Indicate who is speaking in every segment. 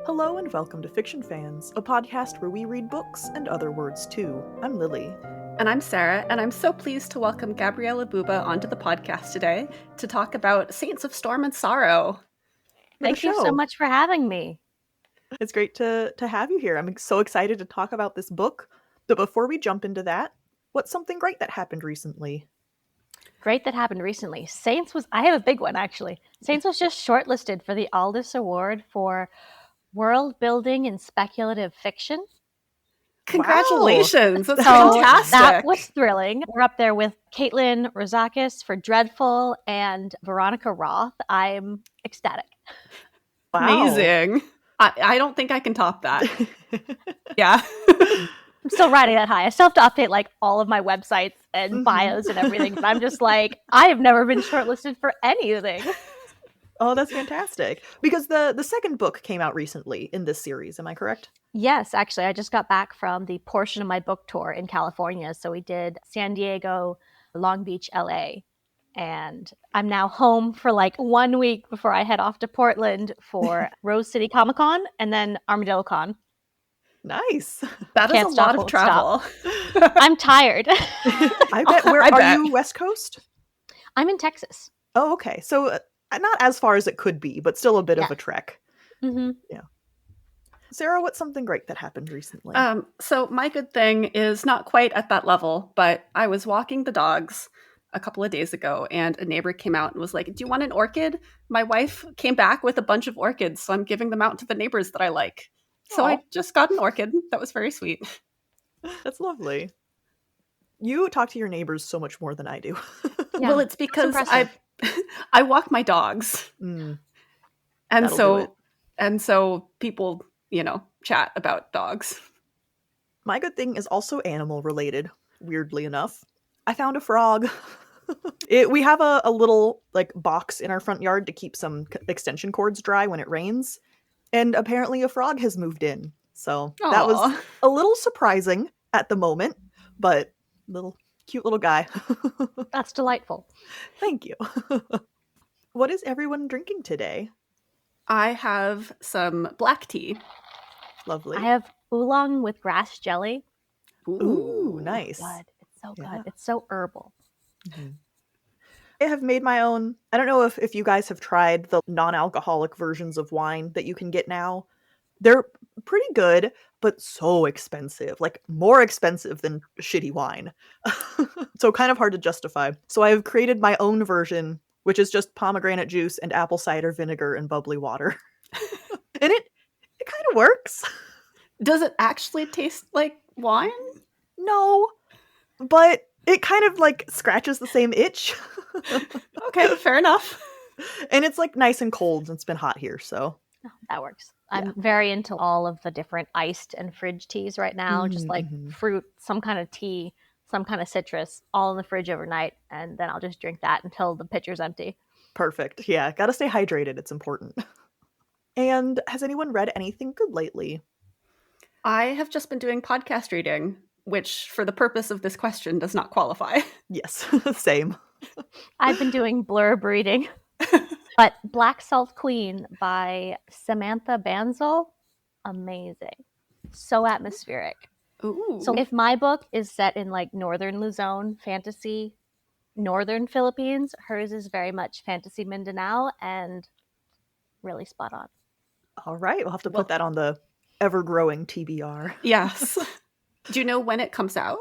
Speaker 1: Hello and welcome to Fiction Fans, a podcast where we read books and other words too. I'm Lily.
Speaker 2: And I'm Sarah, and I'm so pleased to welcome Gabriella Buba onto the podcast today to talk about Saints of Storm and Sorrow.
Speaker 3: Thank you so much for having me.
Speaker 1: It's great to have you here. I'm so excited to talk about this book. But before we jump into that, what's something great that happened recently?
Speaker 3: Great that happened recently. I have a big one actually. Saints was just shortlisted for the Aldous Award for World Building in Speculative Fiction.
Speaker 2: Congratulations!
Speaker 1: Wow.
Speaker 2: That's fantastic.
Speaker 3: That was thrilling. We're up there with Caitlin Rozakis for Dreadful and Veronica Roth. I'm ecstatic.
Speaker 1: Wow.
Speaker 2: Amazing. I don't think I can top that. Yeah.
Speaker 3: I'm still riding that high. I still have to update like all of my websites and bios and everything. But I'm just like, I have never been shortlisted for anything.
Speaker 1: Oh, that's fantastic. Because the second book came out recently in this series, am I correct?
Speaker 3: Yes, actually, I just got back from the portion of my book tour in California. So we did San Diego, Long Beach, LA. And I'm now home for like 1 week before I head off to Portland for Rose City Comic Con and then Armadillo Con.
Speaker 1: Nice.
Speaker 2: That is a lot of travel.
Speaker 3: I'm tired.
Speaker 1: I bet. Are you West Coast?
Speaker 3: I'm in Texas.
Speaker 1: Oh, okay. So not as far as it could be, but still a bit of a trek.
Speaker 3: Mm-hmm.
Speaker 1: Yeah. Sarah, what's something great that happened recently?
Speaker 2: So my good thing is not quite at that level, but I was walking the dogs a couple of days ago and a neighbor came out and was like, "Do you want an orchid?" My wife came back with a bunch of orchids, so I'm giving them out to the neighbors that I like. So I just got an orchid. That was very sweet.
Speaker 1: That's lovely. You talk to your neighbors so much more than I do.
Speaker 3: Yeah,
Speaker 2: well, it's because I walk my dogs. And so people, chat about dogs.
Speaker 1: My good thing is also animal related, weirdly enough. I found a frog. We have a little box in our front yard to keep some extension cords dry when it rains. And apparently a frog has moved in. So that was a little surprising at the moment, but cute little guy.
Speaker 3: That's delightful.
Speaker 1: Thank you. What is everyone drinking today?
Speaker 2: I have some black tea.
Speaker 1: Lovely.
Speaker 3: I have oolong with grass jelly.
Speaker 1: Ooh, nice.
Speaker 3: Good. It's so good. It's so herbal.
Speaker 1: Mm-hmm. I have made my own. I don't know if you guys have tried the non-alcoholic versions of wine that you can get now. They're pretty good, but so expensive. Like more expensive than shitty wine. So kind of hard to justify. So I have created my own version, which is just pomegranate juice and apple cider vinegar and bubbly water. And it kind of works.
Speaker 2: Does it actually taste like wine?
Speaker 1: No, but it kind of scratches the same itch.
Speaker 2: Okay, fair enough.
Speaker 3: And
Speaker 1: it's nice and cold. It's been hot here, so.
Speaker 3: Oh, that works. I'm very into all of the different iced and fridge teas right now. Just fruit, some kind of tea, some kind of citrus, all in the fridge overnight. And then I'll just drink that until the pitcher's empty.
Speaker 1: Perfect. Yeah, gotta stay hydrated. It's important. And has anyone read anything good lately?
Speaker 2: I have just been doing podcast reading, which for the purpose of this question does not qualify.
Speaker 1: Yes, same.
Speaker 3: I've been doing blurb reading. But Black Salt Queen by Samantha Banzel, amazing. So atmospheric.
Speaker 2: Ooh.
Speaker 3: So if my book is set in northern Luzon fantasy, northern Philippines, hers is very much fantasy Mindanao and really spot on.
Speaker 1: All right, we'll have to put that on the ever-growing TBR.
Speaker 2: Yes. Do you know when it comes out?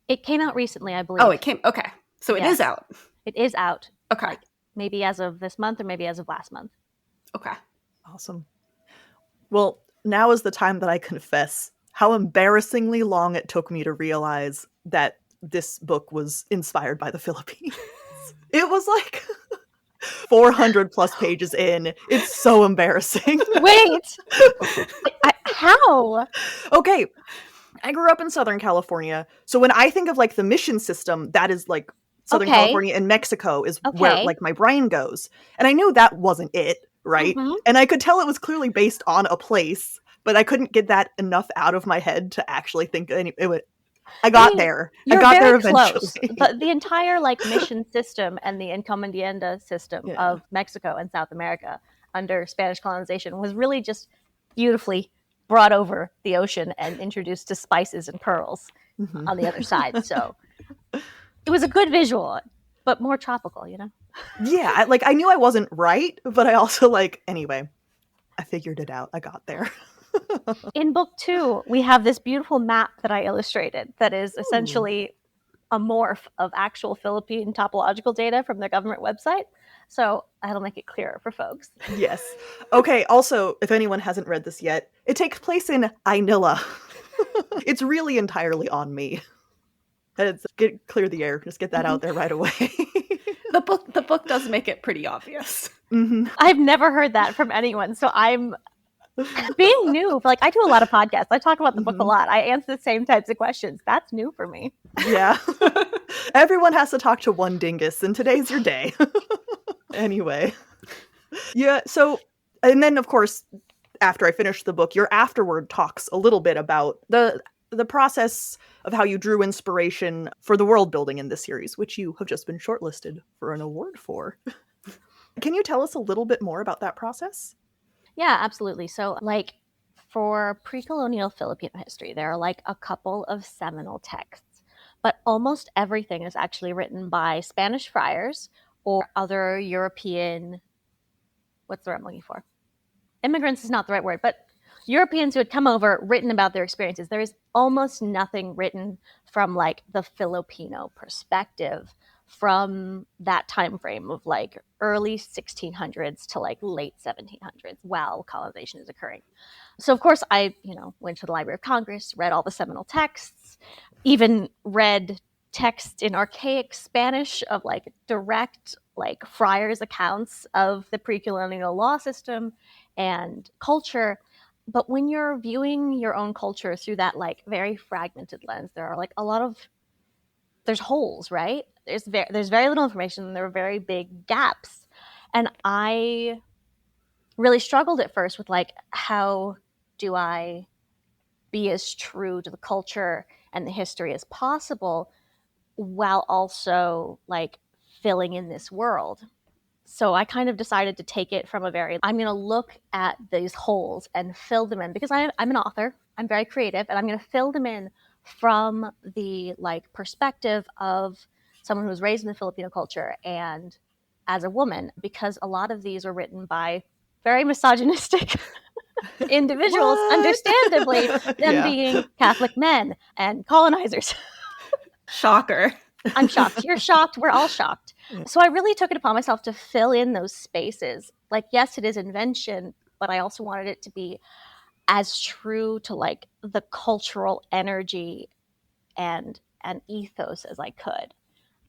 Speaker 3: It came out recently, I believe.
Speaker 2: Oh, it came. Okay. So it is out.
Speaker 3: It is out.
Speaker 2: Okay.
Speaker 3: Maybe as of this month or maybe as of last month.
Speaker 2: Okay.
Speaker 1: Awesome. Well, now is the time that I confess how embarrassingly long it took me to realize that this book was inspired by the Philippines. It was 400 plus pages in. It's so embarrassing.
Speaker 3: Wait! How?
Speaker 1: Okay. I grew up in Southern California. So when I think of the mission system, that is Southern California and Mexico is where my brain goes. And I knew that wasn't it, right? Mm-hmm. And I could tell it was clearly based on a place, but I couldn't get that enough out of my head to actually think I got there. I got there eventually.
Speaker 3: But the entire mission system and the encomienda system of Mexico and South America under Spanish colonization was really just beautifully brought over the ocean and introduced to spices and pearls on the other side. So it was a good visual, but more tropical, you know?
Speaker 1: Yeah, I knew I wasn't right, but I also anyway, I figured it out. I got there.
Speaker 3: In book 2, we have this beautiful map that I illustrated that is essentially a morph of actual Philippine topological data from their government website. So that'll make it clearer for folks.
Speaker 1: Yes. Okay, also, if anyone hasn't read this yet, it takes place in Ainilla. It's really entirely on me. Clear the air. Just get that out there right away.
Speaker 2: The book does make it pretty obvious.
Speaker 1: Mm-hmm.
Speaker 3: I've never heard that from anyone, so I'm being new. I do a lot of podcasts. I talk about the book a lot. I answer the same types of questions. That's new for me.
Speaker 1: Yeah. Everyone has to talk to one dingus, and today's your day. Anyway. Yeah, so, and then, of course, after I finished the book, your afterword talks a little bit about the process of how you drew inspiration for the world building in this series, which you have just been shortlisted for an award for. Can you tell us a little bit more about that process?
Speaker 3: Yeah, absolutely. So, for pre-colonial Filipino history, there are a couple of seminal texts, but almost everything is actually written by Spanish friars or other European, what's the word I'm looking for? Immigrants is not the right word, but Europeans who had come over, written about their experiences. There is almost nothing written from the Filipino perspective from that time frame of early 1600s to late 1700s while colonization is occurring. So of course I, went to the Library of Congress, read all the seminal texts, even read text in archaic Spanish of direct friars accounts of the pre-colonial law system and culture. But when you're viewing your own culture through that very fragmented lens, there are there's holes, right? There's very little information, and there are very big gaps. And I really struggled at first with how do I be as true to the culture and the history as possible while also filling in this world. So I kind of decided to take it from I'm going to look at these holes and fill them in, because I'm an author, I'm very creative, and I'm going to fill them in from the perspective of someone who was raised in the Filipino culture and as a woman, because a lot of these are written by very misogynistic individuals, understandably, them being Catholic men and colonizers.
Speaker 2: Shocker.
Speaker 3: I'm shocked. You're shocked. We're all shocked. So I really took it upon myself to fill in those spaces. Yes, it is invention, but I also wanted it to be as true to the cultural energy and ethos as I could.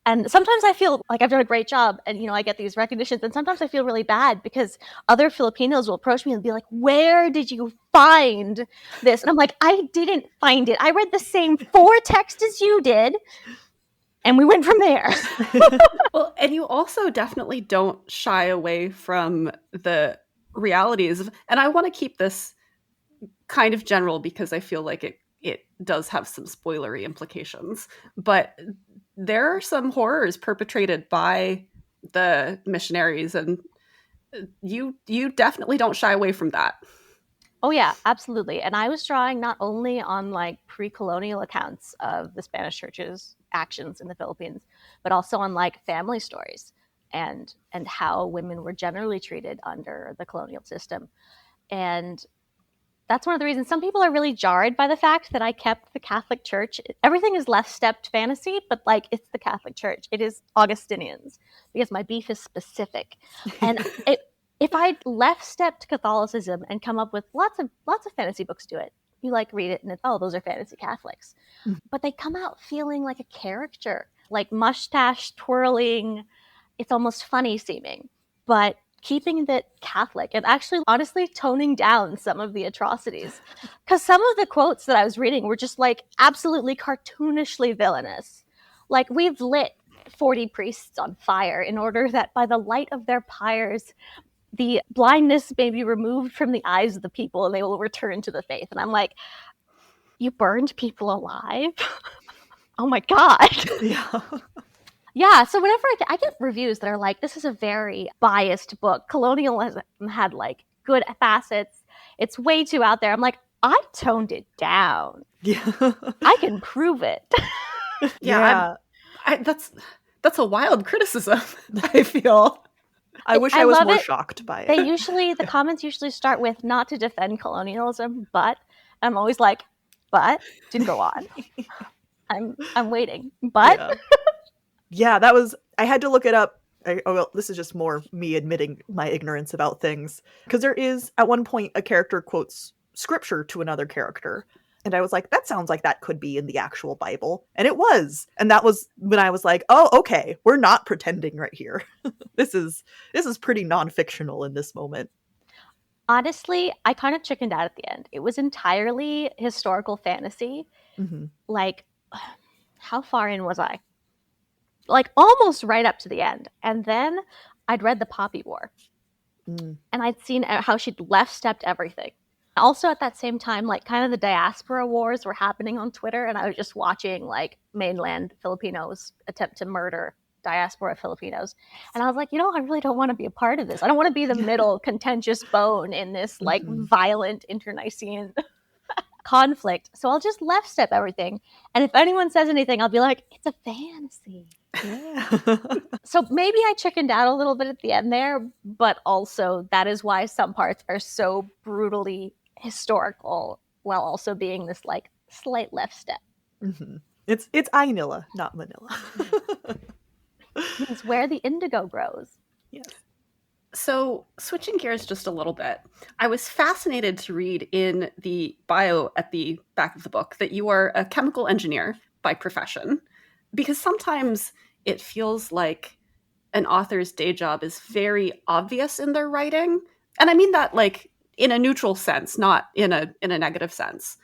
Speaker 3: And sometimes I feel like I've done a great job, and I get these recognitions, and sometimes I feel really bad because other Filipinos will approach me and be like, "Where did you find this?" And I'm like, "I didn't find it. I read the same 4 texts as you did, and we went from there."
Speaker 2: Well, and you also definitely don't shy away from the realities. And I want to keep this kind of general because I feel like it does have some spoilery implications. But there are some horrors perpetrated by the missionaries, and you definitely don't shy away from that.
Speaker 3: Oh yeah, absolutely. And I was drawing not only on pre-colonial accounts of the Spanish church's actions in the Philippines, but also on family stories and how women were generally treated under the colonial system. And that's one of the reasons some people are really jarred by the fact that I kept the Catholic Church. Everything is left-stepped fantasy, but it's the Catholic Church. It is Augustinians, because my beef is specific. And if I'd left-stepped Catholicism and come up with lots of fantasy books to it, you read it and it's, oh, those are fantasy Catholics. But they come out feeling like a character, mustache twirling. It's almost funny seeming, but keeping it Catholic and actually honestly toning down some of the atrocities. Because some of the quotes that I was reading were just absolutely cartoonishly villainous. We've lit 40 priests on fire in order that by the light of their pyres, the blindness may be removed from the eyes of the people and they will return to the faith. And I'm like, you burned people alive? Oh my God.
Speaker 1: Yeah.
Speaker 3: Yeah, so whenever I get reviews that are this is a very biased book, colonialism had good facets, It's way too out there. I'm like, I toned it down.
Speaker 1: Yeah.
Speaker 3: I can prove it.
Speaker 2: Yeah, that's a wild criticism, I feel.
Speaker 1: I wish I was
Speaker 3: love
Speaker 1: more
Speaker 3: it.
Speaker 1: shocked by it.
Speaker 3: The comments usually start with not to defend colonialism, but I'm always like, but to go on. I'm waiting. But
Speaker 1: yeah, that was, I had to look it up. Well, this is just more me admitting my ignorance about things. Because there is, at one point, a character quotes scripture to another character. And I was like, that sounds like that could be in the actual Bible. And it was. And that was when I was like, oh, okay, we're not pretending right here. This is pretty non-fictional in this moment.
Speaker 3: Honestly, I kind of chickened out at the end. It was entirely historical fantasy.
Speaker 1: Mm-hmm.
Speaker 3: Like, how far in was I? Like, almost right up to the end. And then I'd read The Poppy War. And I'd seen how she'd left-stepped everything. Also at that same time, like, kind of the diaspora wars were happening on Twitter, and I was just watching, like, mainland Filipinos attempt to murder diaspora Filipinos. And I was like, I really don't want to be a part of this. I don't want to be the middle contentious bone in this, like, violent internecine conflict. So I'll just left step everything. And if anyone says anything, I'll be like, it's a fantasy.
Speaker 1: Yeah.
Speaker 3: So maybe I chickened out a little bit at the end there, but also that is why some parts are so brutally historical while also being this, like, slight left step.
Speaker 1: Mm-hmm. It's Ainilla, not Manila.
Speaker 3: It's where the indigo grows.
Speaker 1: Yes.
Speaker 2: So, switching gears just a little bit, I was fascinated to read in the bio at the back of the book that you are a chemical engineer by profession, because sometimes it feels like an author's day job is very obvious in their writing. And I mean that, like, in a neutral sense, not in a negative sense.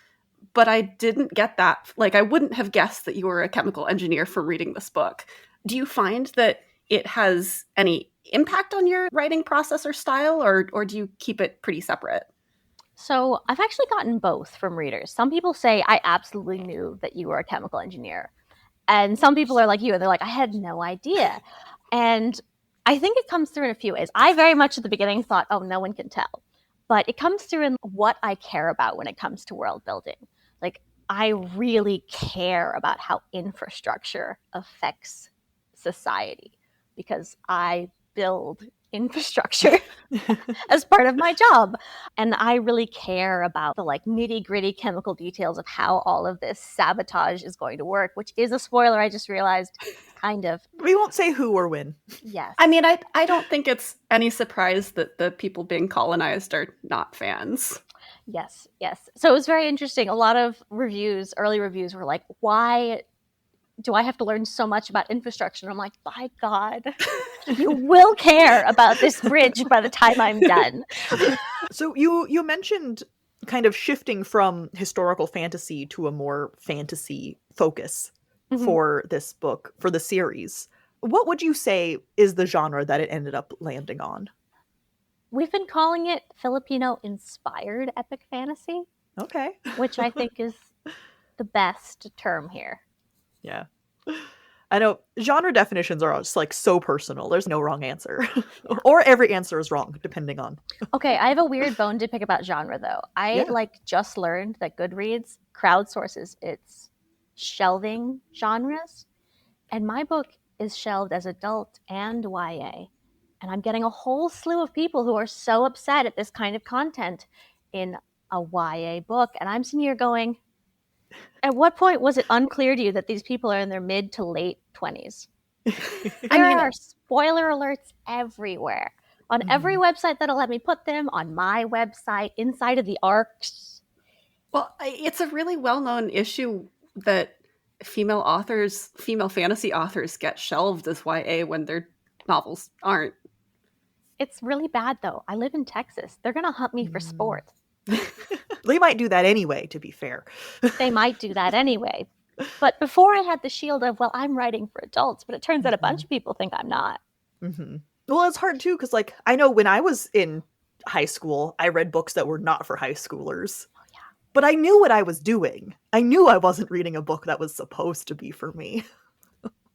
Speaker 2: But I didn't get that. Like, I wouldn't have guessed that you were a chemical engineer from reading this book. Do you find that it has any impact on your writing process or style, or do you keep it pretty separate?
Speaker 3: So I've actually gotten both from readers. Some people say, I absolutely knew that you were a chemical engineer. And some people are like you, and they're like, I had no idea. And I think it comes through in a few ways. I very much at the beginning thought, oh, no one can tell. But it comes through in what I care about when it comes to world building. Like, I really care about how infrastructure affects society because I build infrastructure as part of my job. And I really care about the, like, nitty-gritty chemical details of how all of this sabotage is going to work, which is a spoiler, I just realized, kind of.
Speaker 1: We won't say who or when.
Speaker 3: Yes.
Speaker 2: I mean, I don't think it's any surprise that the people being colonized are not fans.
Speaker 3: Yes. So it was very interesting. A lot of early reviews were like, why do I have to learn so much about infrastructure? And I'm like, by God, you will care about this bridge by the time I'm done.
Speaker 1: So you mentioned kind of shifting from historical fantasy to a more fantasy focus for this book, for the series. What would you say is the genre that it ended up landing on?
Speaker 3: We've been calling it Filipino-inspired epic fantasy.
Speaker 1: Okay.
Speaker 3: Which I think is the best term here.
Speaker 1: Yeah. I know genre definitions are just, like, so personal. There's no wrong answer. Or every answer is wrong, depending on.
Speaker 3: Okay, I have a weird bone to pick about genre, though. I just learned that Goodreads crowdsources its shelving genres. And my book is shelved as adult and YA. And I'm getting a whole slew of people who are so upset at this kind of content in a YA book. And I'm sitting here going, at what point was it unclear to you that these people are in their mid to late 20s? There are spoiler alerts everywhere. On every website that'll let me put them, on my website, inside of the arcs.
Speaker 2: Well, it's a really well-known issue that female fantasy authors get shelved as YA when their novels aren't.
Speaker 3: It's really bad, though. I live in Texas. They're going to hunt me for sport.
Speaker 1: They might do that anyway, to be fair.
Speaker 3: They might do that anyway. But before I had the shield of, well, I'm writing for adults, but it turns out a bunch of people think I'm not.
Speaker 1: Well, it's hard, too, because, like, I know when I was in high school, I read books that were not for high schoolers.
Speaker 3: Oh, yeah.
Speaker 1: But I knew what I was doing. I knew I wasn't reading a book that was supposed to be for me.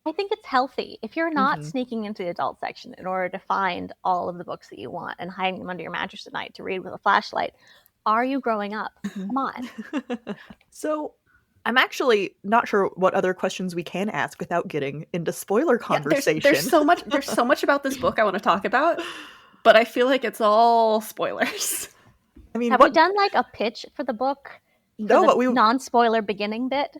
Speaker 3: I think it's healthy. If you're not sneaking into the adult section in order to find all of the books that you want and hiding them under your mattress at night to read with a flashlight, Are you growing up? Come on.
Speaker 1: So I'm actually not sure what other questions we can ask without getting into spoiler conversation.
Speaker 2: There's so much about this book I want to talk about, but I feel like it's all spoilers.
Speaker 1: I mean,
Speaker 3: Have we done like a pitch for the book?
Speaker 1: No, but we
Speaker 3: non-spoiler beginning bit.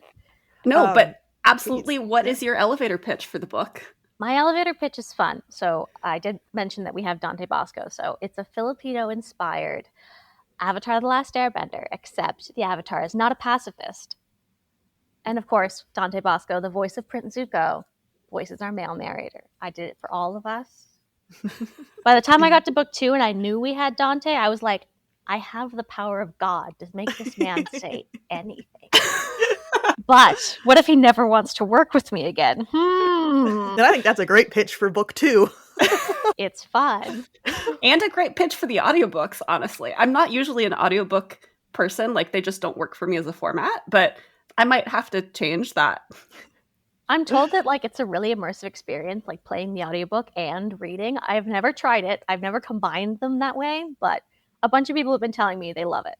Speaker 2: No, but absolutely.
Speaker 1: please.
Speaker 2: What is your elevator pitch for the book?
Speaker 3: My elevator pitch is fun. So I did mention that we have Dante Bosco. So it's a Filipino-inspired Avatar: The Last Airbender, except the Avatar is not a pacifist. And of course, Dante Bosco, the voice of Prince Zuko, voices our male narrator. I did it for all of us. By the time I got to book 2 and I knew we had Dante, I was like, I have the power of God to make this man say anything. But what if he never wants to work with me again?
Speaker 1: And I think that's a great pitch for book 2.
Speaker 3: It's fun.
Speaker 2: And a great pitch for the audiobooks, honestly. I'm not usually an audiobook person. Like, they just don't work for me as a format, but I might have to change that.
Speaker 3: I'm told that like it's a really immersive experience, like playing the audiobook and reading. I've never tried it. I've never combined them that way, but a bunch of people have been telling me they love it.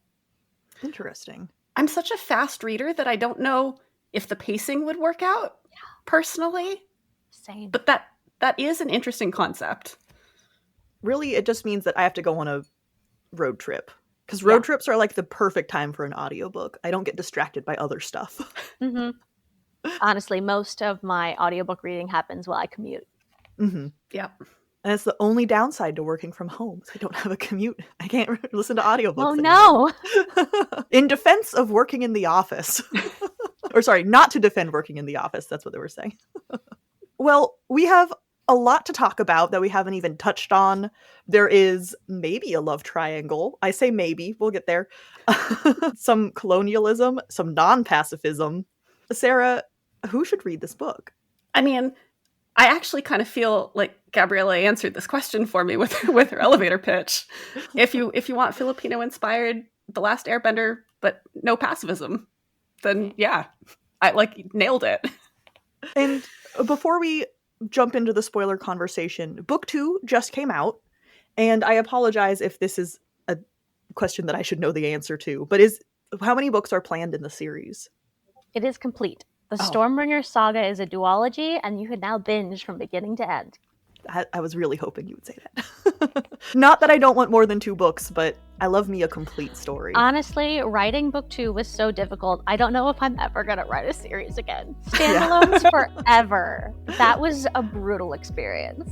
Speaker 1: Interesting.
Speaker 2: I'm such a fast reader that I don't know if the pacing would work out personally.
Speaker 3: Same.
Speaker 2: But that is an interesting concept.
Speaker 1: Really, it just means that I have to go on a road trip. Because road trips are like the perfect time for an audiobook. I don't get distracted by other stuff.
Speaker 3: Mm-hmm. Honestly, most of my audiobook reading happens while I commute.
Speaker 1: Mm-hmm.
Speaker 2: Yep.
Speaker 1: And it's the only downside to working from home. I don't have a commute. I can't listen to audiobooks
Speaker 3: Oh,
Speaker 1: anymore.
Speaker 3: no.
Speaker 1: In defense of working in the office. Or sorry, not to defend working in the office. That's what they were saying. Well, we have a lot to talk about that we haven't even touched on. There is maybe a love triangle. I say maybe. We'll get there. Some colonialism, some non-pacifism. Sarah, who should read this book?
Speaker 2: I mean, I actually kind of feel like Gabriella answered this question for me with her elevator pitch. If you want Filipino-inspired The Last Airbender, but no pacifism, then yeah, I like nailed it.
Speaker 1: And before we jump into the spoiler conversation, book 2 just came out, and I apologize if this is a question that I should know the answer to, but how many books are planned in the series?
Speaker 3: It is complete. The Stormbringer Saga is a duology, and you can now binge from beginning to end.
Speaker 1: I was really hoping you would say that. Not that I don't want more than 2 books, but I love me a complete story.
Speaker 3: Honestly, writing book 2 was so difficult. I don't know if I'm ever going to write a series again. Standalones forever. That was a brutal experience.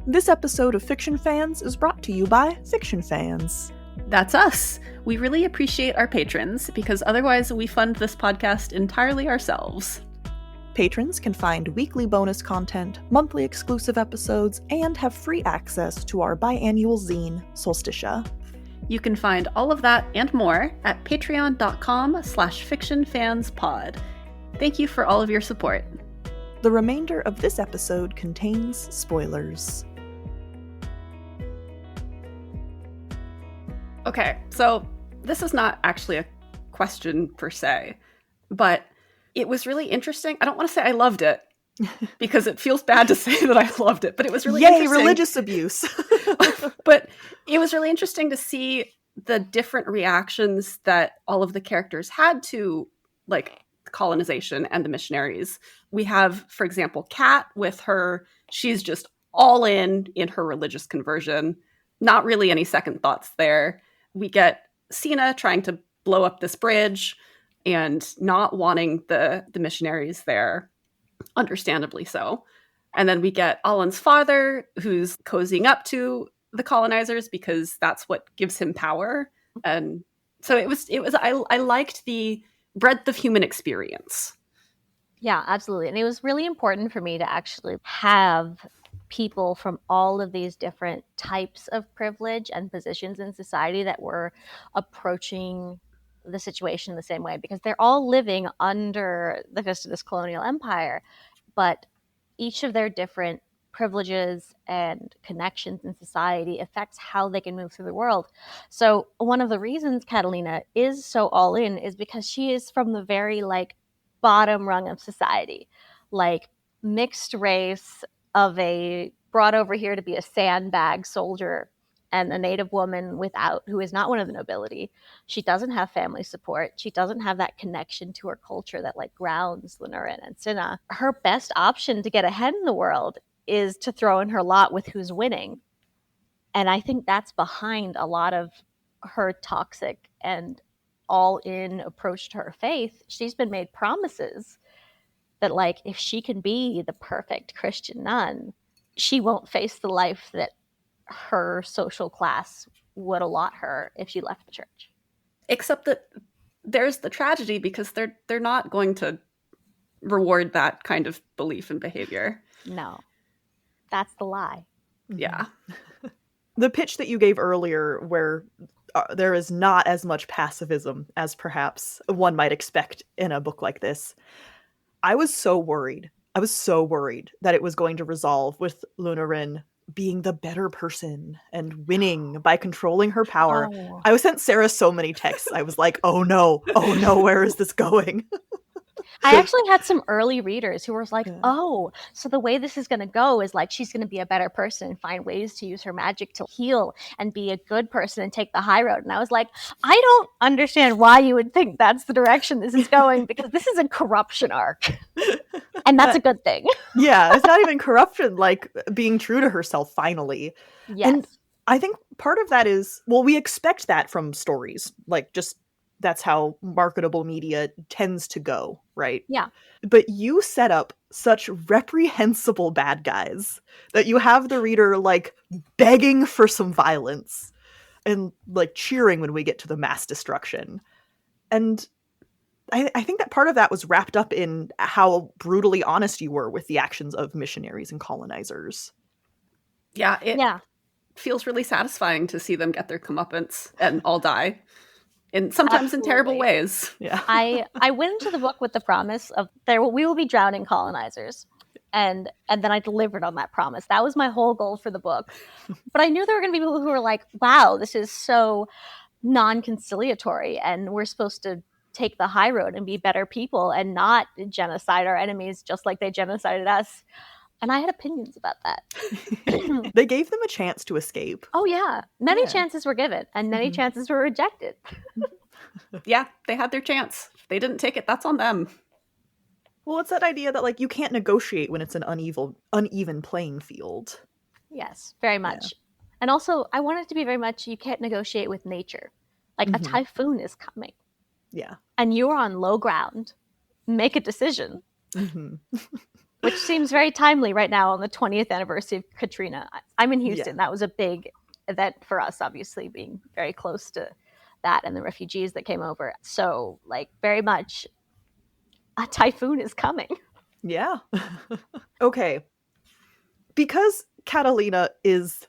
Speaker 1: This episode of Fiction Fans is brought to you by Fiction Fans.
Speaker 2: That's us. We really appreciate our patrons because otherwise we fund this podcast entirely ourselves.
Speaker 1: Patrons can find weekly bonus content, monthly exclusive episodes, and have free access to our biannual zine, Solsticia.
Speaker 2: You can find all of that and more at patreon.com/fictionfanspod. Thank you for all of your support.
Speaker 1: The remainder of this episode contains spoilers.
Speaker 2: Okay, so this is not actually a question per se, but it was really interesting. I don't want to say I loved it because it feels bad to say that I loved it, but it was really interesting.
Speaker 1: Yay, religious abuse.
Speaker 2: But it was really interesting to see the different reactions that all of the characters had to like colonization and the missionaries. We have, for example, Kat with her, she's just all in her religious conversion. Not really any second thoughts there. We get Sina trying to blow up this bridge and not wanting the missionaries there, understandably so. And then we get Alan's father, who's cozying up to the colonizers because that's what gives him power. And so I liked the breadth of human experience.
Speaker 3: Yeah, absolutely. And it was really important for me to actually have people from all of these different types of privilege and positions in society that were approaching the situation the same way, because they're all living under the fist of this colonial empire, but each of their different privileges and connections in society affects how they can move through the world. So one of the reasons Catalina is so all in is because she is from the very like bottom rung of society, like mixed race of a brought over here to be a sandbag soldier and a native woman who is not one of the nobility. She doesn't have family support. She doesn't have that connection to her culture that like grounds Lunurin and Cinna. Her best option to get ahead in the world is to throw in her lot with who's winning. And I think that's behind a lot of her toxic and all-in approach to her faith. She's been made promises that like if she can be the perfect Christian nun, she won't face the life that her social class would allot her if she left the church.
Speaker 2: Except that there's the tragedy, because they're not going to reward that kind of belief and behavior.
Speaker 3: No. That's the lie.
Speaker 2: Yeah.
Speaker 1: The pitch that you gave earlier, where there is not as much pacifism as perhaps one might expect in a book like this, I was so worried. I was so worried that it was going to resolve with Lunurin being the better person and winning by controlling her power.
Speaker 3: Oh.
Speaker 1: I was sent Sarah so many texts. I was like, oh no, where is this going?
Speaker 3: I actually had some early readers who were like,
Speaker 1: Yeah.
Speaker 3: oh, so the way this is going to go is like she's going to be a better person and find ways to use her magic to heal and be a good person and take the high road. And I was like, I don't understand why you would think that's the direction this is going, because this is a corruption arc. And that's a good thing.
Speaker 1: Yeah, it's not even corruption, like being true to herself finally.
Speaker 3: Yes.
Speaker 1: And I think part of that is, well, we expect that from stories. Like, just that's how marketable media tends to go, right?
Speaker 3: Yeah.
Speaker 1: But you set up such reprehensible bad guys that you have the reader like begging for some violence and like cheering when we get to the mass destruction. And I think that part of that was wrapped up in how brutally honest you were with the actions of missionaries and colonizers.
Speaker 2: Yeah, it
Speaker 3: Yeah.
Speaker 2: feels really satisfying to see them get their comeuppance and all die. And sometimes in terrible
Speaker 3: Absolutely.
Speaker 2: ways.
Speaker 1: Yeah.
Speaker 3: I went into the book with the promise of we will be drowning colonizers. And then I delivered on that promise. That was my whole goal for the book. But I knew there were going to be people who were like, wow, this is so non-conciliatory, and we're supposed to take the high road and be better people and not genocide our enemies just like they genocided us. And I had opinions about that.
Speaker 1: They gave them a chance to escape.
Speaker 3: Oh, yeah. Many
Speaker 1: Yeah.
Speaker 3: chances were given, and many
Speaker 1: Mhm.
Speaker 3: chances were rejected.
Speaker 2: Yeah, they had their chance. If they didn't take it, that's on them.
Speaker 1: Well, it's that idea that like you can't negotiate when it's an uneven playing field.
Speaker 3: Yes, very much. And also, I want it to be very much you can't negotiate with nature. Like a
Speaker 1: Mhm.
Speaker 3: typhoon is coming,
Speaker 1: Yeah.
Speaker 3: and you're on low ground. Make a decision.
Speaker 1: Mm-hmm.
Speaker 3: Which seems very timely right now on the 20th anniversary of Katrina. I'm in Houston.
Speaker 1: Yeah.
Speaker 3: That was a big event for us, obviously, being very close to that and the refugees that came over. So, like, very much a typhoon is coming.
Speaker 1: Yeah. Okay. Because Catalina is,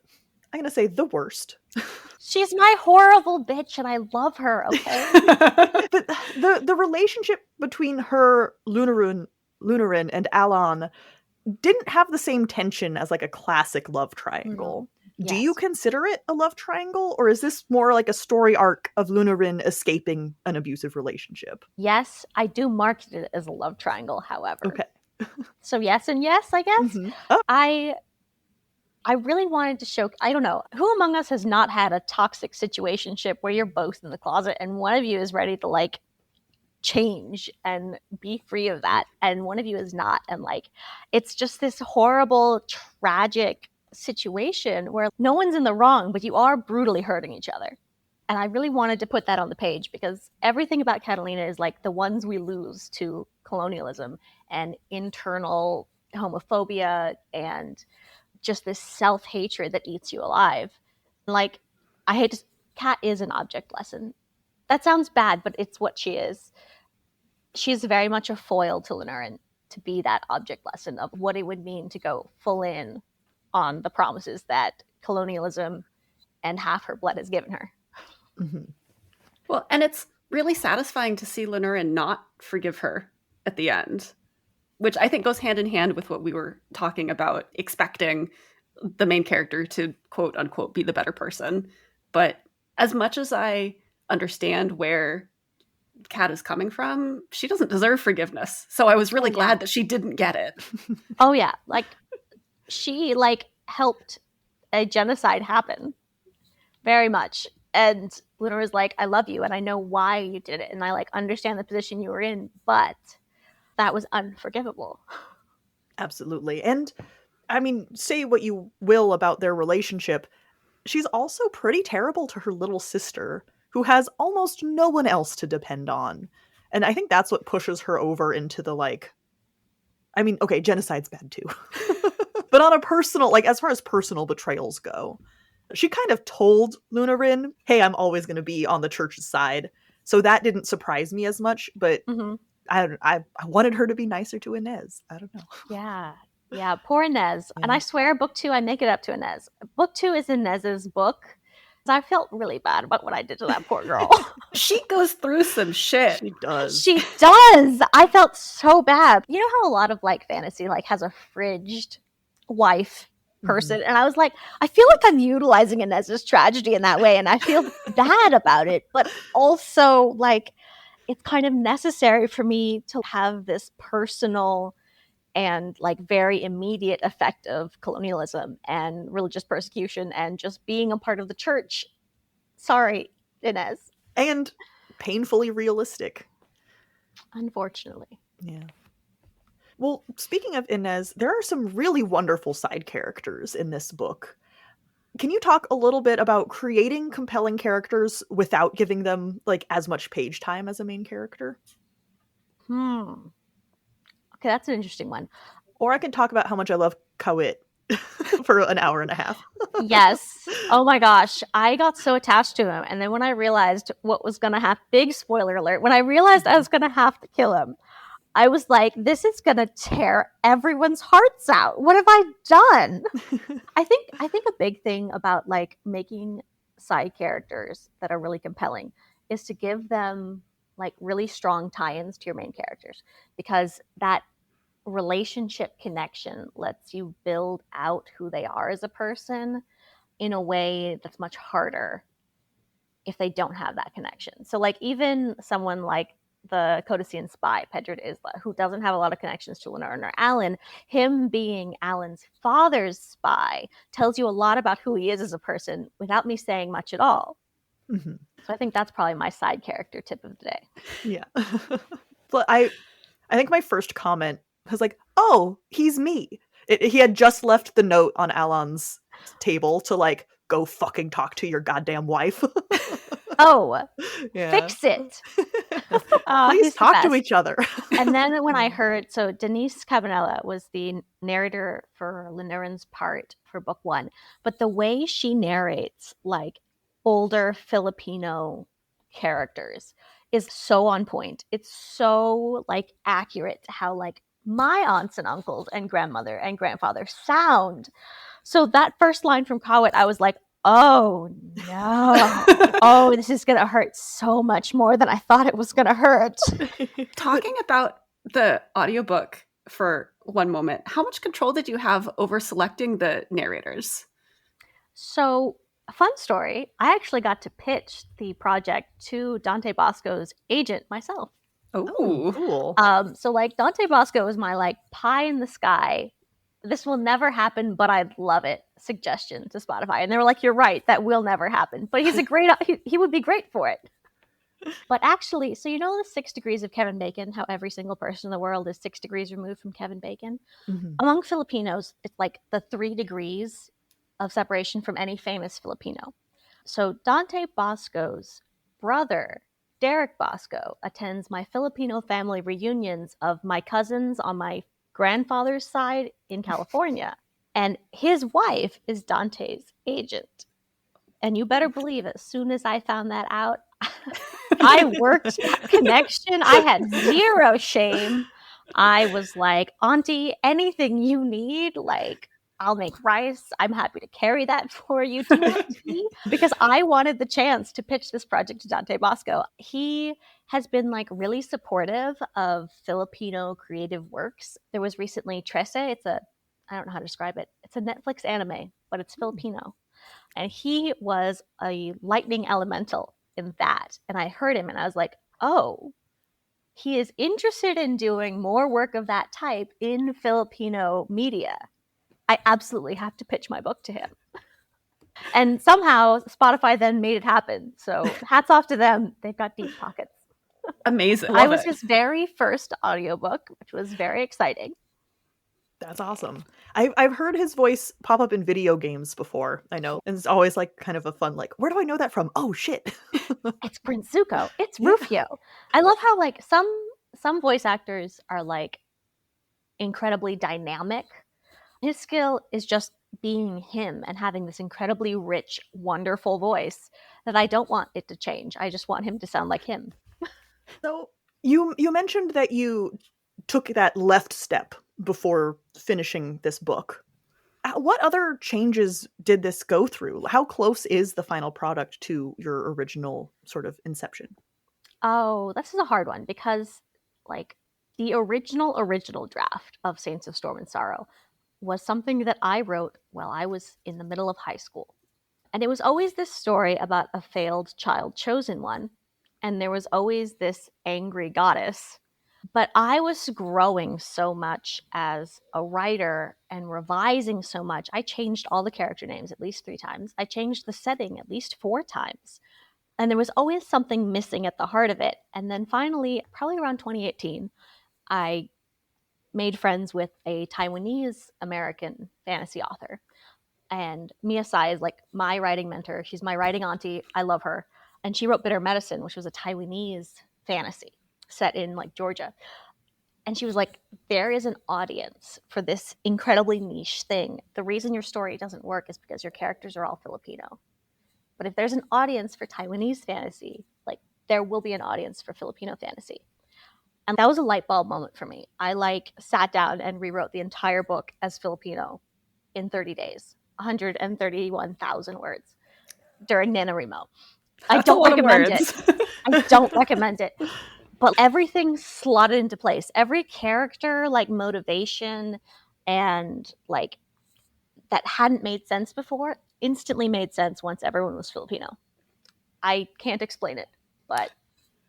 Speaker 1: I'm going to say, the worst.
Speaker 3: She's my horrible bitch, and I love her, okay?
Speaker 1: But the relationship between her, Lunurin, and Alan didn't have the same tension as like a classic love triangle. Do you
Speaker 3: Yes.
Speaker 1: consider it a love triangle, or is this more like a story arc of Lunurin escaping an abusive relationship?
Speaker 3: Yes, I do market it as a love triangle, however.
Speaker 1: Okay.
Speaker 3: So yes and yes, I guess.
Speaker 1: Mhm. Oh,
Speaker 3: I really wanted to show, I don't know, who among us has not had a toxic situationship where you're both in the closet and one of you is ready to like change and be free of that and one of you is not, and like it's just this horrible, tragic situation where no one's in the wrong, but you are brutally hurting each other. And I really wanted to put that on the page because everything about Catalina is like the ones we lose to colonialism and internal homophobia and just this self-hatred that eats you alive. Like, I hate to, Kat is an object lesson. That sounds bad, but it's what she is. She's very much a foil to Lunurin to be that object lesson of what it would mean to go full in on the promises that colonialism and half her blood has given her.
Speaker 1: mhm.
Speaker 2: Well, and it's really satisfying to see Lunurin not forgive her at the end, which I think goes hand in hand with what we were talking about, expecting the main character to quote unquote be the better person. But as much as I understand where Kat is coming from, she doesn't deserve forgiveness. So I was really glad that she didn't get it.
Speaker 3: Oh yeah, like she like helped a genocide happen. very much. And Luna was like, I love you and I know why you did it. And I like understand the position you were in, but that was unforgivable.
Speaker 1: Absolutely. And I mean, say what you will about their relationship, she's also pretty terrible to her little sister, who has almost no one else to depend on. And I think that's what pushes her over into the like, I mean, okay, genocide's bad too. But on a personal, like as far as personal betrayals go, she kind of told Lunarin, hey, I'm always going to be on the church's side. So that didn't surprise me as much, but
Speaker 3: Mm-hmm.
Speaker 1: I wanted her to be nicer to Inez. I don't know.
Speaker 3: Yeah, poor Inez.
Speaker 1: Yeah.
Speaker 3: And I swear, book 2, I make it up to Inez. Book 2 is Inez's book. I felt really bad about what I did to that poor girl.
Speaker 2: She goes through some shit.
Speaker 1: She does.
Speaker 3: She does. I felt so bad. You know how a lot of like fantasy like has a fridged wife person, and I was like, I feel like I'm utilizing Inez's tragedy in that way, and I feel bad about it, but also like it's kind of necessary for me to have this personal and like very immediate effect of colonialism and religious persecution and just being a part of the church. Sorry, Inez.
Speaker 1: And painfully realistic.
Speaker 3: Unfortunately.
Speaker 1: Yeah. Well, speaking of Inez, there are some really wonderful side characters in this book. Can you talk a little bit about creating compelling characters without giving them like as much page time as a main character?
Speaker 3: Okay, that's an interesting one.
Speaker 1: Or I can talk about how much I love Kawit for an hour and a half.
Speaker 3: Yes. Oh my gosh. I got so attached to him. And then when I realized what was going to happen, big spoiler alert, when I realized I was going to have to kill him, I was like, this is going to tear everyone's hearts out. What have I done? I think a big thing about like making side characters that are really compelling is to give them like really strong tie-ins to your main characters, because that relationship connection lets you build out who they are as a person in a way that's much harder if they don't have that connection. So like even someone like the Codician spy, Pedro de Isla, who doesn't have a lot of connections to Lenore or Alan, him being Alan's father's spy tells you a lot about who he is as a person without me saying much at all.
Speaker 1: Mm-hmm.
Speaker 3: So I think that's probably my side character tip of the day.
Speaker 1: Yeah. But I think my first comment was like, oh, he's me. He had just left the note on Alan's table to like, go fucking talk to your goddamn wife.
Speaker 3: Oh,
Speaker 1: yeah.
Speaker 3: Fix it.
Speaker 1: Please talk to each other.
Speaker 3: And then when I heard, so Denise Cabanella was the narrator for Lenoren's part for book 1, but the way she narrates like older Filipino characters is so on point. It's so like accurate to how like my aunts and uncles and grandmother and grandfather sound. So that first line from Kawit, I was like, oh no. Oh, this is going to hurt so much more than I thought it was going to hurt.
Speaker 2: Talking about the audiobook for one moment, how much control did you have over selecting the narrators?
Speaker 3: So, a fun story, I actually got to pitch the project to Dante Bosco's agent myself.
Speaker 1: Oh, cool.
Speaker 3: So like Dante Bosco was my like pie in the sky, this will never happen, but I'd love it suggestion to Spotify. And they were like, you're right, that will never happen. But he's a great, he would be great for it. But actually, so you know the 6 degrees of Kevin Bacon, how every single person in the world is 6 degrees removed from Kevin Bacon? Mm-hmm. Among Filipinos, it's like the 3 degrees of separation from any famous Filipino. So Dante Bosco's brother, Derek Bosco, attends my Filipino family reunions of my cousins on my grandfather's side in California. And his wife is Dante's agent. And you better believe as soon as I found that out, I worked that connection. I had zero shame. I was like, Auntie, anything you need, like, I'll make rice. I'm happy to carry that for you to tea, because I wanted the chance to pitch this project to Dante Bosco. He has been like really supportive of Filipino creative works. There was recently Trece. I don't know how to describe it. It's a Netflix anime, but it's Filipino. And he was a lightning elemental in that. And I heard him and I was like, oh, he is interested in doing more work of that type in Filipino media. I absolutely have to pitch my book to him. And somehow Spotify then made it happen. So hats off to them. They've got deep pockets.
Speaker 2: Amazing.
Speaker 3: I
Speaker 2: Love
Speaker 3: was
Speaker 2: it.
Speaker 3: his very first audiobook, which was very exciting.
Speaker 1: That's awesome. I've heard his voice pop up in video games before, I know. And it's always like kind of a fun, like, where do I know that from? Oh, shit.
Speaker 3: It's Prince Zuko. It's
Speaker 1: Yeah.
Speaker 3: Rufio. I love how like some voice actors are like incredibly dynamic. His skill is just being him and having this incredibly rich, wonderful voice that I don't want it to change. I just want him to sound like him.
Speaker 1: So you mentioned that you took that left step before finishing this book. What other changes did this go through? How close is the final product to your original sort of inception?
Speaker 3: Oh, this is a hard one because like the original draft of Saints of Storm and Sorrow was something that I wrote while I was in the middle of high school. And it was always this story about a failed child chosen one. And there was always this angry goddess. But I was growing so much as a writer and revising so much. I changed all the character names at least 3 times. I changed the setting at least 4 times. And there was always something missing at the heart of it. And then finally, probably around 2018, I made friends with a Taiwanese American fantasy author. And Mia Sai is like my writing mentor. She's my writing auntie. I love her. And she wrote Bitter Medicine, which was a Taiwanese fantasy set in like Georgia. And she was like, there is an audience for this incredibly niche thing. The reason your story doesn't work is because your characters are all Filipino. But if there's an audience for Taiwanese fantasy, like there will be an audience for Filipino fantasy. And that was a light bulb moment for me. I like sat down and rewrote the entire book as Filipino in 30 days, 131,000 words during NaNoWriMo. I
Speaker 2: That's a
Speaker 3: don't
Speaker 2: lot of
Speaker 3: recommend
Speaker 2: words.
Speaker 3: it. I don't recommend it. But everything slotted into place. Every character, like motivation and like that hadn't made sense before, instantly made sense once everyone was Filipino. I can't explain it, but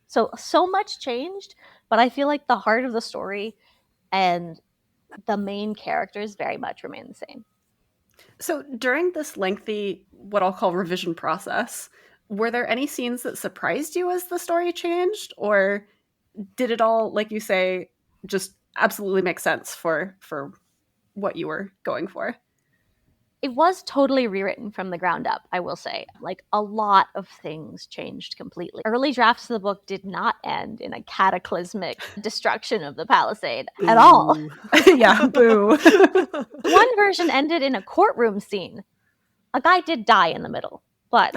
Speaker 3: so much changed, but I feel like the heart of the story and the main characters very much remain the same.
Speaker 2: So during this lengthy, what I'll call revision process, were there any scenes that surprised you as the story changed, or did it all, like you say, just absolutely make sense for what you were going for?
Speaker 3: It was totally rewritten from the ground up, I will say. Like a lot of things changed completely. Early drafts of the book did not end in a cataclysmic destruction of the Palisade at all.
Speaker 2: Yeah, boo.
Speaker 3: One version ended in a courtroom scene. A guy did die in the middle, but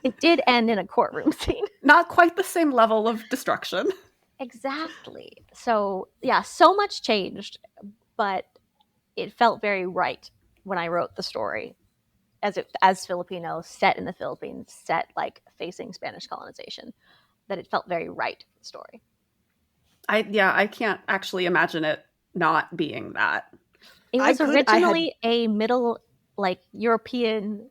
Speaker 3: it did end in a courtroom scene.
Speaker 2: Not quite the same level of destruction.
Speaker 3: Exactly. So, yeah, so much changed, but it felt very right when I wrote the story as Filipino, set in the Philippines, set like facing Spanish colonization, that it felt very right for the story.
Speaker 2: I can't actually imagine it not being that.
Speaker 3: It was originally a middle, like European,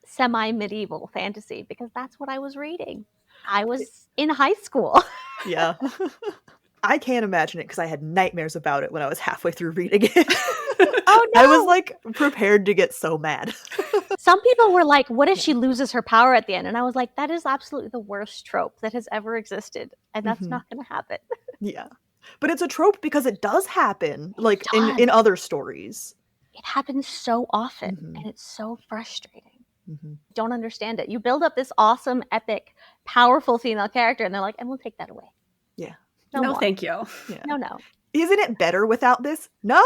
Speaker 3: semi-medieval fantasy because that's what I was reading. I was in high school.
Speaker 1: Yeah. I can't imagine it because I had nightmares about it when I was halfway through reading it.
Speaker 3: Oh no!
Speaker 1: I was like prepared to get so mad.
Speaker 3: Some people were like, what if she loses her power at the end? And I was like, that is absolutely the worst trope that has ever existed. And that's not going to happen.
Speaker 1: Yeah. But it's a trope because it does happen, like in other stories.
Speaker 3: It happens so often and it's so frustrating. Don't understand it. You build up this awesome, epic, powerful female character and they're like, and we'll take that away.
Speaker 1: Yeah.
Speaker 2: No thank you.
Speaker 1: Yeah.
Speaker 3: No.
Speaker 1: Isn't it better without this? No.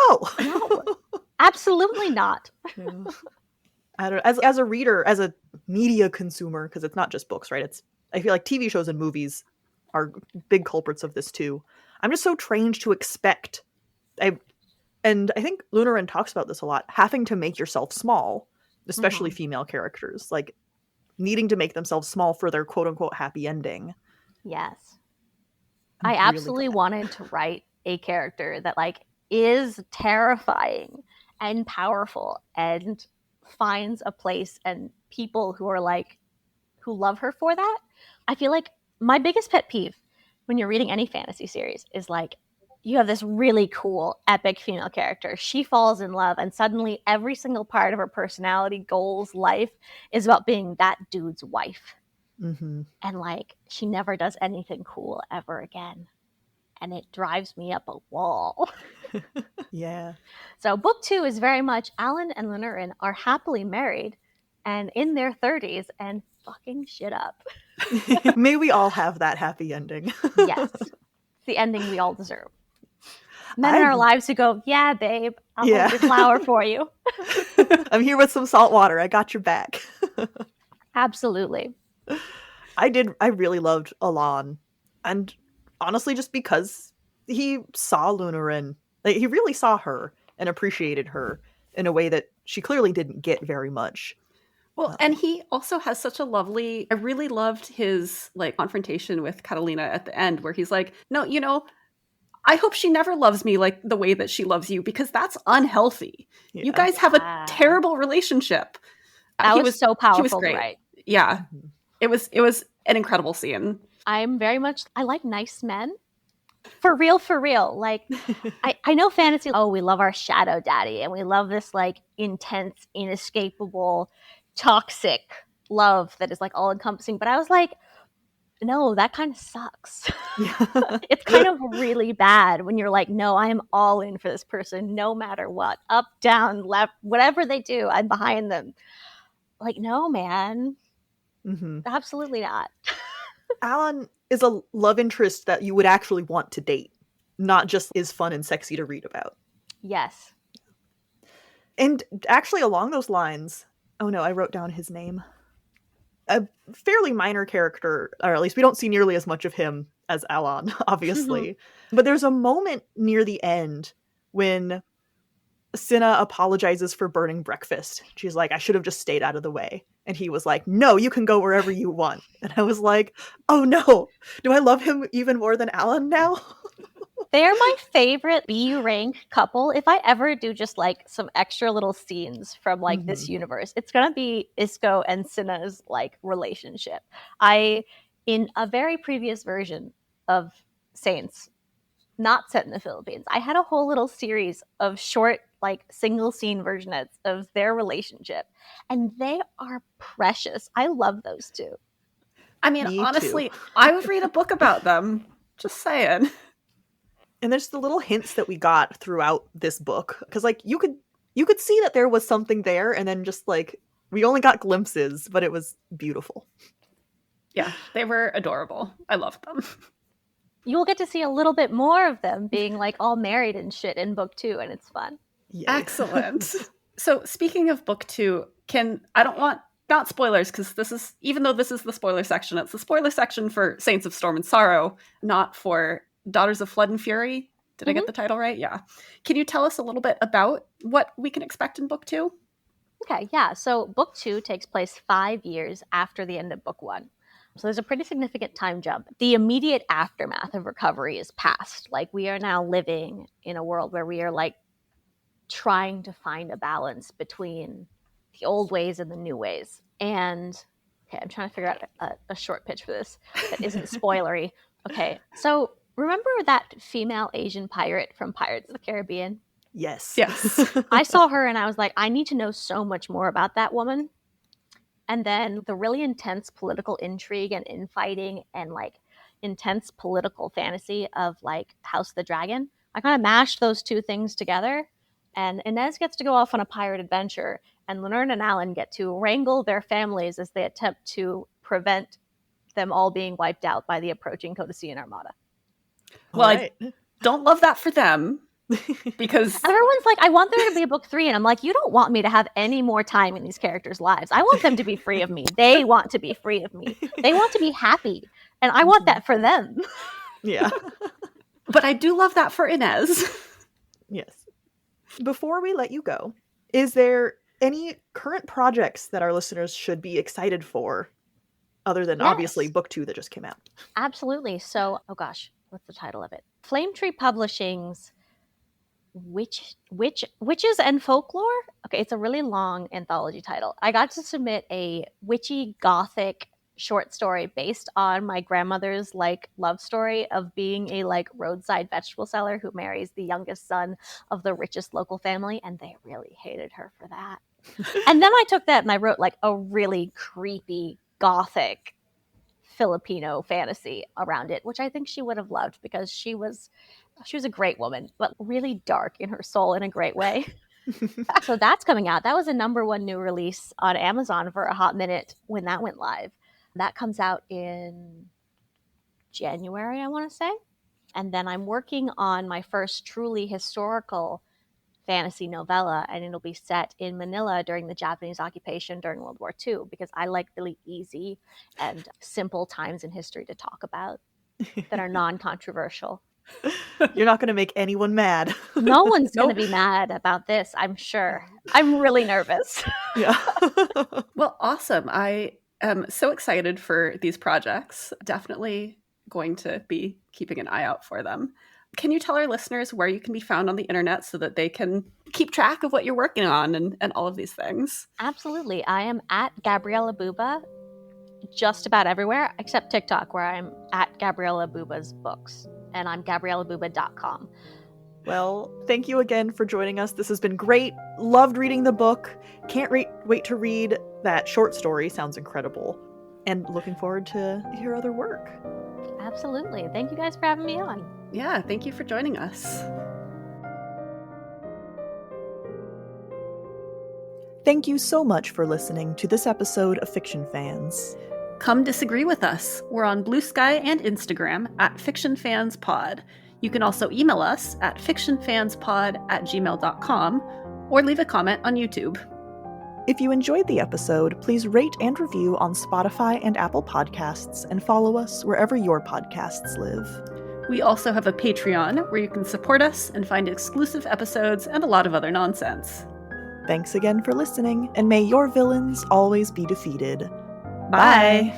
Speaker 3: Absolutely not.
Speaker 1: Yeah. I don't know. As a reader, as a media consumer, because it's not just books, right? I feel like TV shows and movies are big culprits of this too. I'm just so trained to expect. And I think Lunaran talks about this a lot, having to make yourself small, especially female characters, like needing to make themselves small for their quote unquote happy ending.
Speaker 3: Yes. I absolutely wanted to write a character that like is terrifying and powerful and finds a place and people who are like who love her for that. I feel like my biggest pet peeve when you're reading any fantasy series is like you have this really cool, epic female character. She falls in love, and suddenly every single part of her personality, goals, life is about being that dude's wife.
Speaker 1: Mm-hmm.
Speaker 3: And like, she never does anything cool ever again. And it drives me up a wall.
Speaker 1: Yeah.
Speaker 3: So book 2 is very much Alan and Lenore are happily married and in their 30s and fucking shit up.
Speaker 1: May we all have that happy ending.
Speaker 3: Yes. It's the ending we all deserve. Men in our lives who go, yeah, babe, I'll hold your flower for you.
Speaker 1: I'm here with some salt water. I got your back.
Speaker 3: Absolutely.
Speaker 1: I really loved Alan. And honestly, just because he saw Lunarin, like, he really saw her and appreciated her in a way that she clearly didn't get very much.
Speaker 2: Well, and he also has such a lovely, I really loved his like confrontation with Catalina at the end where he's like, no, you know, I hope she never loves me like the way that she loves you because that's unhealthy.
Speaker 1: Yeah.
Speaker 2: You guys have a terrible relationship.
Speaker 3: That was so powerful.
Speaker 2: He was great.
Speaker 3: Right?
Speaker 2: Yeah. Mm-hmm. It was an incredible scene.
Speaker 3: I'm very much, I like nice men. For real, for real. Like, I know fantasy, oh, we love our shadow daddy and we love this like intense, inescapable, toxic love that is like all encompassing. But I was like, no, that kind of sucks.
Speaker 1: Yeah.
Speaker 3: It's kind of really bad when you're like, no, I am all in for this person, no matter what, up, down, left, whatever they do, I'm behind them. Like, no, man, absolutely not.
Speaker 1: Alan is a love interest that you would actually want to date, not just is fun and sexy to read about.
Speaker 3: Yes.
Speaker 1: And actually along those lines, oh no, I wrote down his name. A fairly minor character, or at least we don't see nearly as much of him as Alan, obviously. But there's a moment near the end when Cinna apologizes for burning breakfast. She's like, I should have just stayed out of the way. And he was like, no, you can go wherever you want. And I was like, oh no, do I love him even more than Alan now?
Speaker 3: They're my favorite B rank couple. If I ever do just like some extra little scenes from like this universe, it's gonna be Isco and Cinna's like relationship. In a very previous version of Saints, not set in the Philippines, I had a whole little series of short, like single scene versionettes of their relationship, and they are precious. I love those two.
Speaker 2: I mean, honestly, I would read a book about them. Just saying.
Speaker 1: And there's the little hints that we got throughout this book, because like you could see that there was something there, and then just like we only got glimpses, but it was beautiful.
Speaker 2: Yeah, they were adorable. I loved them.
Speaker 3: You'll get to see a little bit more of them being like all married and shit in book 2, and it's fun.
Speaker 1: Yay.
Speaker 2: Excellent. So speaking of book 2, I don't want, not spoilers, because this is, even though this is the spoiler section, it's the spoiler section for Saints of Storm and Sorrow, not for Daughters of Flood and Fury. Did I get the title right? Yeah. Can you tell us a little bit about what we can expect in book 2?
Speaker 3: Okay, yeah. So book 2 takes place 5 years after the end of book 1. So there's a pretty significant time jump. The immediate aftermath of recovery is past. Like, we are now living in a world where we are like trying to find a balance between the old ways and the new ways. And okay, I'm trying to figure out a short pitch for this that isn't spoilery. Okay, so remember that female Asian pirate from Pirates of the Caribbean?
Speaker 1: Yes.
Speaker 3: I saw her and I was like, I need to know so much more about that woman. And then the really intense political intrigue and infighting and like intense political fantasy of like House of the Dragon. I kind of mashed those two things together. And Inez gets to go off on a pirate adventure, and Lenore and Alan get to wrangle their families as they attempt to prevent them all being wiped out by the approaching Codicillan Armada.
Speaker 2: Well, right. I don't love that for them. Because
Speaker 3: everyone's like, I want there to be a book 3, and I'm like, you don't want me to have any more time in these characters' lives. I want them to be free of me. They want to be free of me. They want to be happy, and I want that for them.
Speaker 1: Yeah.
Speaker 2: But I do love that for Inez.
Speaker 1: Yes. Before we let you go, is there any current projects that our listeners should be excited for, other than obviously book 2 that just came out?
Speaker 3: Absolutely. So, oh gosh, what's the title of it? Flame Tree Publishing's Witches and Folklore? Okay, it's a really long anthology title. I got to submit a witchy gothic short story based on my grandmother's like love story of being a like roadside vegetable seller who marries the youngest son of the richest local family, and they really hated her for that. And then I took that and I wrote like a really creepy gothic Filipino fantasy around it, which I think she would have loved because she was a great woman, but really dark in her soul in a great way. So that's coming out. That was a #1 new release on Amazon for a hot minute when that went live. That comes out in January, I want to say. And then I'm working on my first truly historical fantasy novella, and it'll be set in Manila during the Japanese occupation during World War II, because I like really easy and simple times in history to talk about that are non-controversial.
Speaker 1: You're not going to make anyone mad.
Speaker 3: No one's going to
Speaker 2: Nope.
Speaker 3: be mad about this, I'm sure. I'm really nervous.
Speaker 1: Yeah.
Speaker 2: Well, awesome. I am so excited for these projects. Definitely going to be keeping an eye out for them. Can you tell our listeners where you can be found on the internet so that they can keep track of what you're working on and all of these things?
Speaker 3: Absolutely. I am at Gabriella Buba just about everywhere except TikTok, where I'm at Gabriella Buba's books, and I'm GabriellaBuba.com.
Speaker 1: Well, thank you again for joining us. This has been great. Loved reading the book. Can't wait to read that short story. Sounds incredible. And looking forward to your other work.
Speaker 3: Absolutely. Thank you guys for having me on.
Speaker 2: Yeah, thank you for joining us.
Speaker 1: Thank you so much for listening to this episode of Fiction Fans.
Speaker 2: Come disagree with us. We're on Blue Sky and Instagram at FictionFansPod. You can also email us at fictionfanspod@gmail.com or leave a comment on YouTube.
Speaker 1: If you enjoyed the episode, please rate and review on Spotify and Apple Podcasts, and follow us wherever your podcasts live.
Speaker 2: We also have a Patreon where you can support us and find exclusive episodes and a lot of other nonsense.
Speaker 1: Thanks again for listening, and may your villains always be defeated.
Speaker 2: Bye.